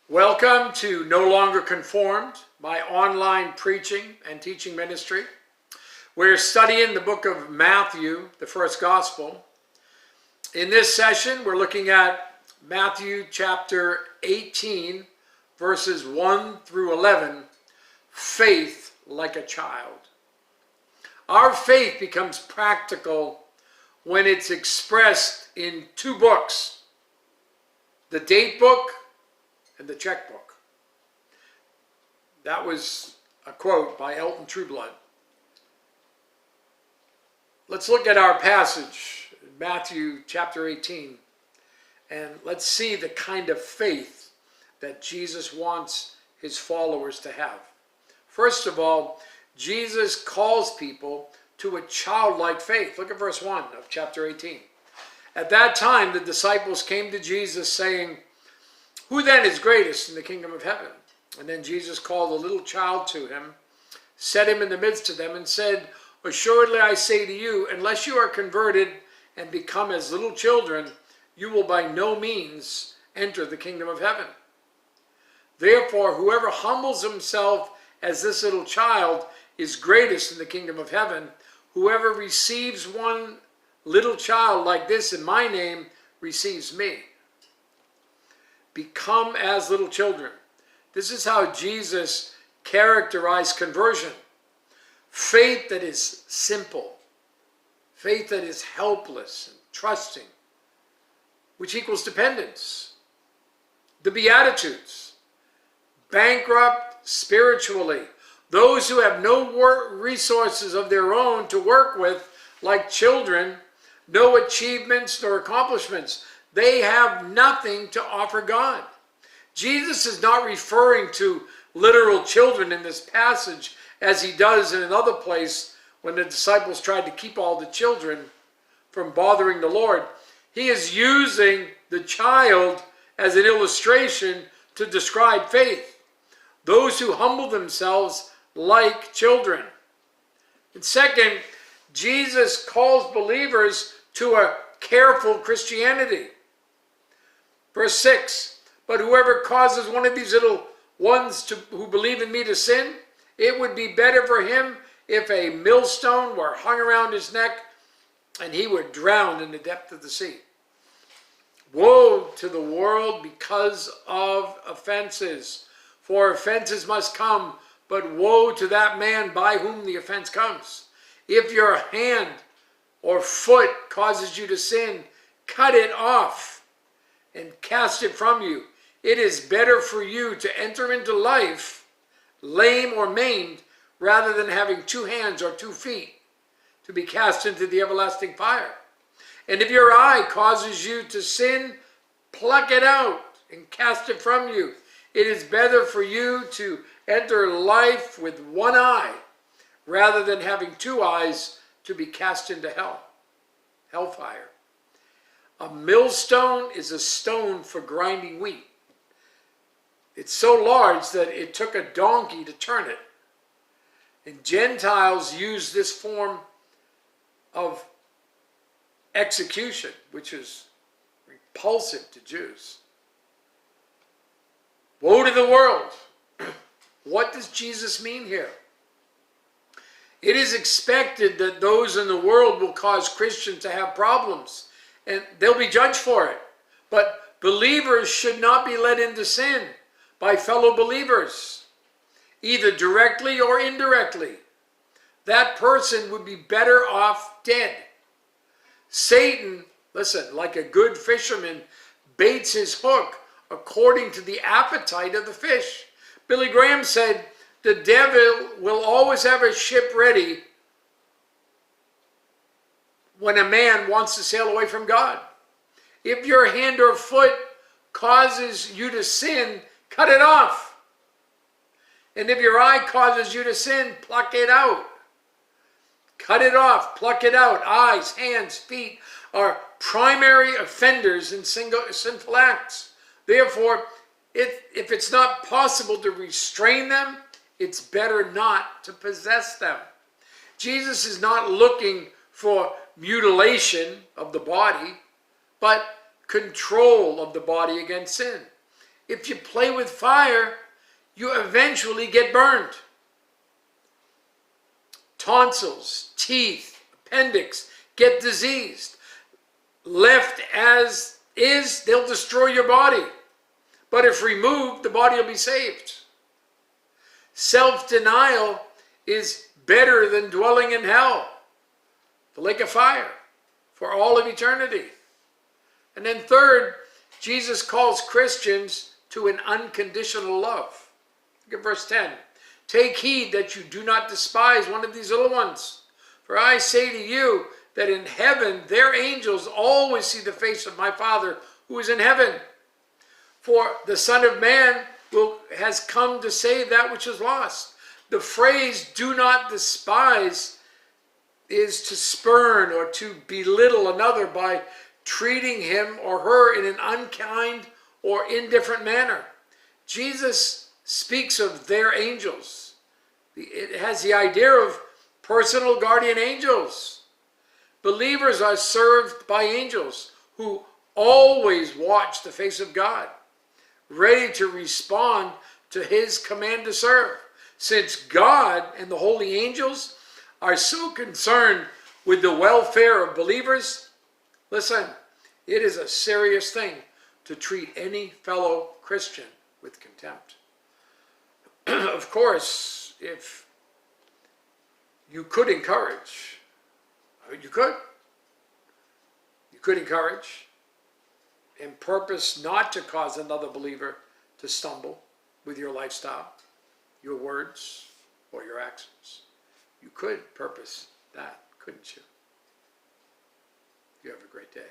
Welcome to No Longer Conformed, my online preaching and teaching ministry. We're studying the book of Matthew, the first gospel. In this session, we're looking at Matthew chapter 18, verses 1 through 11, faith like a child. Our faith becomes practical when it's expressed in two books, the date book and the checkbook. That was a quote by Elton Trueblood. Let's look at our passage, Matthew chapter 18, and let's see the kind of faith that Jesus wants his followers to have. First of all, Jesus calls people to a childlike faith. Look at verse 1 of chapter 18. At that time, the disciples came to Jesus saying, "Who then is greatest in the kingdom of heaven?" And then Jesus called a little child to him, set him in the midst of them, and said, "Assuredly I say to you, unless you are converted and become as little children, you will by no means enter the kingdom of heaven. Therefore, whoever humbles himself as this little child is greatest in the kingdom of heaven. Whoever receives one little child like this in my name receives me." Become as little children. This is how Jesus characterized conversion. Faith that is simple. Faith that is helpless and trusting, which equals dependence. The Beatitudes. Bankrupt spiritually. Those who have no resources of their own to work with, like children, no achievements nor accomplishments. They have nothing to offer God. Jesus is not referring to literal children in this passage as he does in another place when the disciples tried to keep all the children from bothering the Lord. He is using the child as an illustration to describe faith. Those who humble themselves like children. And second, Jesus calls believers to a careful Christianity. Verse 6, "But whoever causes one of these little ones who believe in me to sin, it would be better for him if a millstone were hung around his neck and he were drowned in the depth of the sea." Woe to the world because of offenses, for offenses must come, but woe to that man by whom the offense comes. If your hand or foot causes you to sin, cut it off and cast it from you. It is better for you to enter into life lame or maimed rather than having 2 hands or 2 feet to be cast into the everlasting fire. And if your eye causes you to sin, pluck it out and cast it from you. It is better for you to enter life with 1 eye rather than having 2 eyes to be cast into hellfire. A millstone is a stone for grinding wheat. It's so large that it took a donkey to turn it. And Gentiles use this form of execution, which is repulsive to Jews. Woe to the world. What does Jesus mean here? It is expected that those in the world will cause Christians to have problems, and they'll be judged for it. But believers should not be led into sin by fellow believers, either directly or indirectly. That person would be better off dead. Satan, listen, like a good fisherman, baits his hook according to the appetite of the fish. Billy Graham said, "The devil will always have a ship ready when a man wants to sail away from God. If your hand or foot causes you to sin, cut it off. And if your eye causes you to sin, pluck it out." Cut it off, pluck it out. Eyes, hands, feet are primary offenders in sinful acts. Therefore, if it's not possible to restrain them, it's better not to possess them. Jesus is not looking for mutilation of the body, but control of the body against sin. if you play with fire, you eventually get burned. Tonsils, teeth, appendix get diseased. Left as is, they'll destroy your body. But if removed, the body will be saved. Self-denial is better than dwelling in hell, the lake of fire, for all of eternity. And then third, Jesus calls Christians to an unconditional love. Look at verse 10. Take heed that you do not despise one of these little ones. For I say to you that in heaven their angels always see the face of my Father who is in heaven. For the Son of Man has come to save that which is lost. The phrase do not despise is to spurn or to belittle another by treating him or her in an unkind or indifferent manner. Jesus speaks of their angels. It has the idea of personal guardian angels. Believers are served by angels who always watch the face of God, ready to respond to his command to serve. Since God and the holy angels are so concerned with the welfare of believers, listen, it is a serious thing to treat any fellow Christian with contempt. Of course, if you could encourage, you could encourage and purpose not to cause another believer to stumble with your lifestyle, your words, or your actions. You could purpose that, couldn't you? You have a great day.